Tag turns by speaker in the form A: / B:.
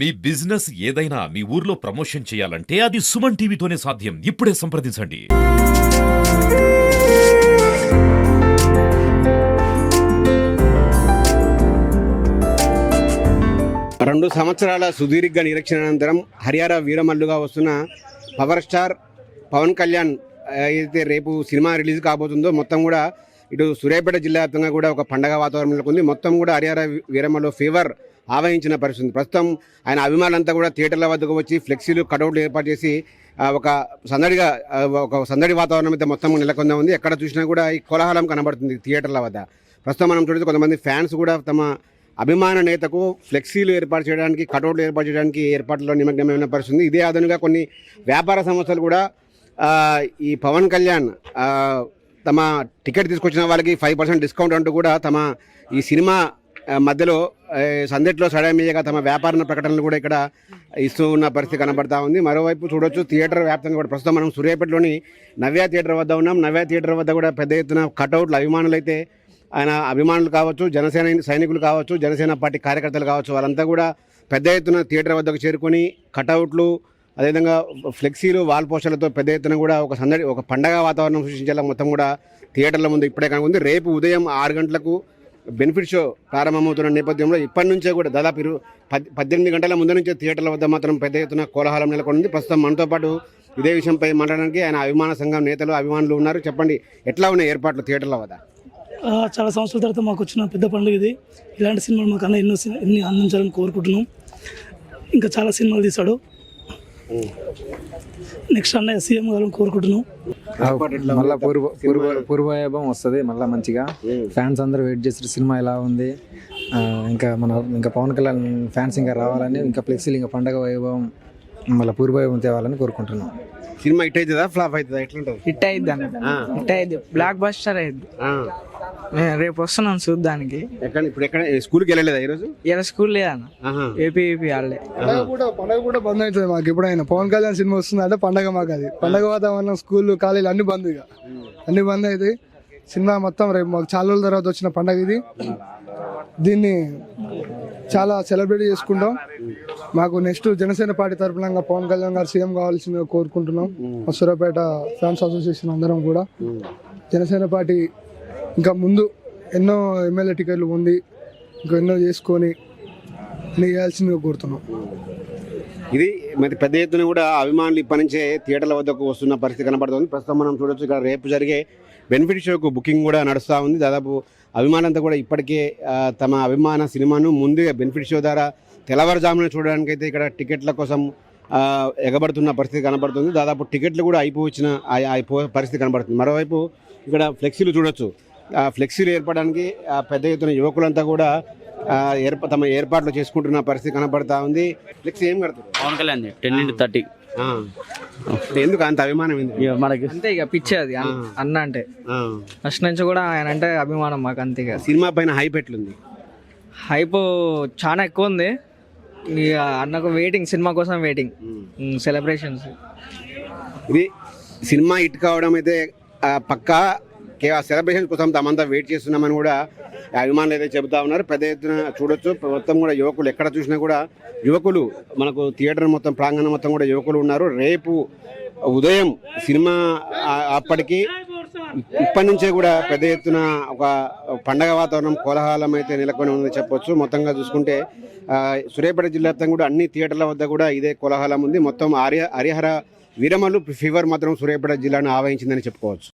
A: మీ business ఏదైనా మీ ఊర్లో promotion చేయాలంటే అది సుమన్ టీవీతోనే సాధ్యం. ఇప్పుడే సంప్రదించండి.
B: 2 సంవత్సరాల సుదీర్ఘ నిరీక్షణ అనంతరం హరియారా వీరమల్లుగా వస్తున్న పవర్ స్టార్ పవన్ కళ్యాణ్ ఏదైతే రేపు సినిమా రిలీజ్ కాబోతుందో మొత్తం కూడా ఇటు సూర్యాపేట జిల్లా వ్యాప్తంగా కూడా ఒక పండగ వాతావరణంలో ఉంది. మొత్తం కూడా హరియారా వీరమల్లు ఫీవర్ ఆవహించిన పరిస్థితి. ప్రస్తుతం ఆయన అభిమానులంతా కూడా థియేటర్ల వద్దకు వచ్చి ఫ్లెక్సీలు కటౌట్లు ఏర్పాటు చేసి ఒక సందడి వాతావరణం అయితే మొత్తం నెలకొందా ఉంది. ఎక్కడ చూసినా కూడా ఈ కోలాహలం కనబడుతుంది థియేటర్ల వద్ద. ప్రస్తుతం మనం చూడొచ్చు, కొంతమంది ఫ్యాన్స్ కూడా తమ అభిమాన నేతకు ఫ్లెక్సీలు ఏర్పాటు చేయడానికి, కటౌట్లు ఏర్పాటు చేయడానికి ఏర్పాట్లలో నిమగ్నమైన పరిస్థితుంది. ఇదే అదనుగా కొన్ని వ్యాపార సంస్థలు కూడా ఈ పవన్ కళ్యాణ్ తమ టికెట్ తీసుకొచ్చిన వాళ్ళకి 5% డిస్కౌంట్ అంటూ కూడా తమ ఈ సినిమా మధ్యలో సందడిలో సడమీయగా తమ వ్యాపార ప్రకటనలు కూడా ఇక్కడ ఇస్తూ ఉన్న పరిస్థితి కనబడతా ఉంది. మరోవైపు చూడొచ్చు, థియేటర్ వ్యాప్తంగా కూడా ప్రస్తుతం మనం సూర్యాపేటలోని నవ్య థియేటర్ వద్ద ఉన్నాం. నవ్య థియేటర్ వద్ద కూడా పెద్ద ఎత్తున కటౌట్లు అభిమానులు అయితే, ఆయన అభిమానులు కావచ్చు, జనసేన సైనికులు కావచ్చు, జనసేన పార్టీ కార్యకర్తలు కావచ్చు, వాళ్ళంతా కూడా పెద్ద ఎత్తున థియేటర్ వద్దకు చేరుకొని కటౌట్లు, అదేవిధంగా ఫ్లెక్సీలు, వాల్ పోస్టర్లతో పెద్ద ఎత్తున కూడా ఒక పండగ వాతావరణం సృష్టించేలా మొత్తం కూడా థియేటర్ల ముందు ఇప్పుడే కనుకుంది. రేపు ఉదయం 6 గంటలకు బెనిఫిట్ షో ప్రారంభమవుతున్న నేపథ్యంలో ఇప్పటి నుంచే కూడా దాదాపు 18 గంటల ముందు నుంచే థియేటర్ల వద్ద మాత్రం పెద్ద ఎత్తున కోలాహలం నెలకొంది. ప్రస్తుతం మనతో పాటు ఇదే విషయంపై మాట్లాడడానికి ఆయన అభిమాన సంఘం నేతలు, అభిమానులు ఉన్నారు. చెప్పండి, ఎట్లా ఉన్నాయి ఏర్పాట్లు థియేటర్ల వద్ద?
C: చాలా సంవత్సరాల తర్వాత మాకు వచ్చిన పెద్ద పండుగ ఇది. ఇలాంటి సినిమాలు మాకు అన్న ఎన్ని అందించాలని కోరుకుంటున్నాం. ఇంకా చాలా సినిమాలు తీశాడు. నెక్స్ట్ అన్నయ్య సీఎం గారు కోరుకుంటున్నాం.
D: మళ్ళీ పూర్వవైభవం వస్తుంది. మళ్ళీ మంచిగా ఫ్యాన్స్ అందరూ వెయిట్ చేస్తారు సినిమా ఎలా ఉంది. ఇంకా పవన్ కళ్యాణ్ ఫ్యాన్స్ ఇంకా రావాలని, ఇంకా ఫ్లెక్సీలు, ఇంకా పండగ వైభవం, మళ్ళీ పూర్వవైభవం తేవాలని కోరుకుంటున్నాం.
B: సినిమా హిట్ అవుతుందా, ఫ్లాప్ అవుతుందా, ఎట్లుంటుంది?
E: హిట్ అయింది అన్న, హిట్ అయింది, బ్లాక్ బస్టర్ అయింది. రేపు వస్తున్నాను చూడ్డానికి.
B: ఎక్కడ స్కూల్కి వెళ్ళలేదా ఈరోజు?
E: ఇలా స్కూల్ లేదన్న, ఏపీ ఆడలే.
F: పండగ కూడా బంద్ అవుతుంది మాకు. ఎప్పుడైనా పవన్ కళ్యాణ్ సినిమా వస్తుంది అంటే పండగ మాకు. అది పండగ వాతావరణం, స్కూల్, కాలేజీలు అన్ని బంద్. ఇక అన్ని బంద్ అవుతాయి. సినిమా మొత్తం రేపు మాకు చాలా రోజుల తర్వాత వచ్చిన పండగ ఇది. దీన్ని చాలా సెలబ్రేట్ చేసుకుంటాం. మాకు నెక్స్ట్ జనసేన పార్టీ తరఫున పవన్ కళ్యాణ్ గారు సీఎం కావాల్సిందిగా కోరుకుంటున్నాం. సూర్యాపేట ఫ్యాన్స్ అసోసియేషన్ అందరం కూడా జనసేన పార్టీ ఇంకా ముందు ఎన్నో ఎమ్మెల్యే టికెట్లు ఉంది, ఇంకా ఎన్నో చేసుకొని వేయాల్సిందిగా కోరుతున్నాం.
B: ఇది మరి పెద్ద ఎత్తున కూడా అభిమానులు ఇప్పటి నుంచే థియేటర్ల వద్దకు వస్తున్న పరిస్థితి కనబడుతుంది. ప్రస్తుతం మనం చూడొచ్చు, ఇక్కడ రేపు జరిగే బెనిఫిట్ షోకు బుకింగ్ కూడా నడుస్తూ ఉంది. దాదాపు అభిమానులంతా కూడా ఇప్పటికే తమ అభిమాన సినిమాను ముందుగా బెనిఫిట్ షో ద్వారా తెల్లవారుజామున చూడడానికి అయితే ఇక్కడ టికెట్ల కోసం ఎగబడుతున్న పరిస్థితి కనబడుతుంది. దాదాపు టికెట్లు కూడా అయిపోవచ్చిన పరిస్థితి కనబడుతుంది. మరోవైపు ఇక్కడ ఫ్లెక్సీలు చూడొచ్చు. ఫ్లెక్సీలు ఏర్పడడానికి పెద్ద ఎత్తున యువకులంతా కూడా తమ ఏర్పాట్లు చేసుకుంటున్న పరిస్థితి కనబడతా ఉంది. ఫ్లెక్సీ ఏం కడతారు?
G: పవన్ కళ్యాణ్ 10x30.
B: ఎందుకు అంత అభిమానం?
E: మనకి అంతే, ఇక పిచ్చే అది అన్న అంటే. ఫస్ట్ నుంచి కూడా ఆయన అంటే అభిమానం మాకు. అంతే.
B: సినిమా పైన హైప్ ఎట్లుంది?
E: హైప్ చాలా ఎక్కువ ఉంది. ఇక అన్నకు వెయిటింగ్, సినిమా కోసం వెయిటింగ్, సెలబ్రేషన్స్.
B: ఇది సినిమా హిట్ కావడం అయితే పక్కా. సెలబ్రేషన్ కోసం తమంతా వెయిట్ చేస్తున్నామని కూడా అభిమానులు అయితే చెబుతా ఉన్నారు. పెద్ద ఎత్తున చూడొచ్చు, మొత్తం కూడా యువకులు, ఎక్కడ చూసినా కూడా యువకులు, మనకు థియేటర్ మొత్తం ప్రాంగణం మొత్తం కూడా యువకులు ఉన్నారు. రేపు ఉదయం సినిమా అప్పటికి ఇప్పటి నుంచే కూడా పెద్ద ఎత్తున ఒక పండగ వాతావరణం, కోలాహలం అయితే నెలకొని ఉందని చెప్పొచ్చు. మొత్తంగా చూసుకుంటే సూర్యాపేట జిల్లా వ్యాప్తంగా కూడా అన్ని థియేటర్ల వద్ద కూడా ఇదే కోలాహలం ఉంది. మొత్తం హరిహర వీరమల్లు ఫీవర్ మాత్రం సూర్యాపేట జిల్లాను ఆవహించిందని చెప్పుకోవచ్చు.